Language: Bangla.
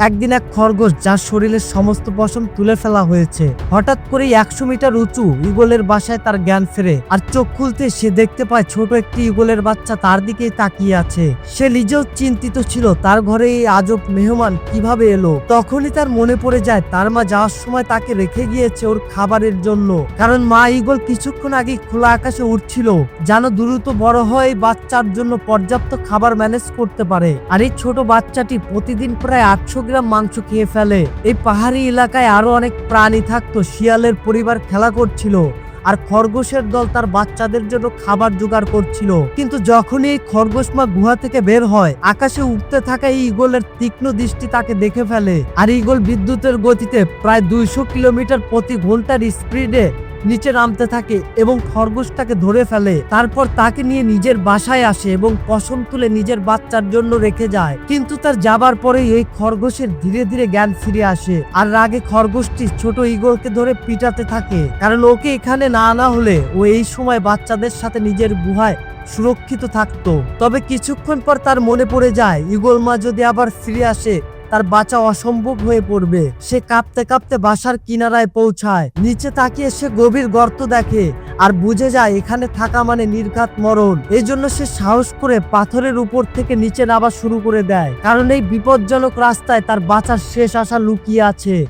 একদিন এক খরগোশ যার শরীরের সমস্ত পশম তুলে ফেলা হয়েছে হঠাৎ করে 100 মিটার উঁচু ঈগলের বাসায় তার জ্ঞান ফেরে আর চোখ খুলতে সে দেখতে পায় ছোট একটি ঈগলের বাচ্চা তার দিকেই তাকিয়ে আছে। সে নিজেও চিন্তিত ছিল তার ঘরে এই আজব মেহমান কিভাবে এলো। তখনই তার মনে পড়ে যায় তার মা যাওয়ার সময় তাকে রেখে গিয়েছে ওর খাবারের জন্য, কারণ মা ঈগল কিছুক্ষণ আগে খোলা আকাশে উড়ছিল যেন দ্রুত বড় হয় বাচ্চার জন্য পর্যাপ্ত খাবার ম্যানেজ করতে পারে। আর এই ছোট বাচ্চাটি প্রতিদিন প্রায় 800 গ্রাম মাংস খেয়ে ফেলে। এই পাহাড়ি এলাকায় আরো অনেক প্রাণী থাকতো। শিয়ালের পরিবার খেলা করছিল আর খরগোশের দল তার বাচ্চাদের জন্য খাবার জোগাড় করছিল। কিন্তু যখনই এই খরগোশ মা গুহা থেকে বের হয়, আকাশে উঠতে থাকা এই ঈগলের তীক্ষ্ণ দৃষ্টি তাকে দেখে ফেলে। আর ঈগল বিদ্যুতের গতিতে প্রায় 200 কিলোমিটার প্রতি ঘন্টার স্পিডে নিচে নামতে থাকে এবং খরগোশটাকে ধরে ফেলে। তারপর তাকে নিয়ে নিজের বাসায় আসে এবং পশম তুলে নিজের বাচ্চার জন্য রেখে যায়। কিন্তু তার যাবার পরে এই খরগোশের ধীরে ধীরে জ্ঞান ফিরে আসে আর রাগে খরগোশটি ছোট ঈগলকে ধরে পিটাতে থাকে, কারণ ওকে এখানে না আনা হলে ও এই সময় বাচ্চাদের সাথে নিজের গুহায় সুরক্ষিত থাকতো। তবে কিছুক্ষণ পর তার মনে পড়ে যায় ঈগল মা যদি আবার ফিরে আসে তার বাঁচা অসম্ভব হয়ে পড়বে। সে কাঁপতে কাঁপতে বাসার কিনারায় পৌঁছায়। নিচে তাকিয়ে সে গভীর গর্ত দেখে আর বুঝে যায় এখানে থাকা মানে নির্ঘাত মরণ। এই জন্য সে সাহস করে পাথরের উপর থেকে নিচে নামা শুরু করে দেয়, কারণ এই বিপজ্জনক রাস্তায় তার বাঁচার শেষ আশা লুকিয়ে আছে।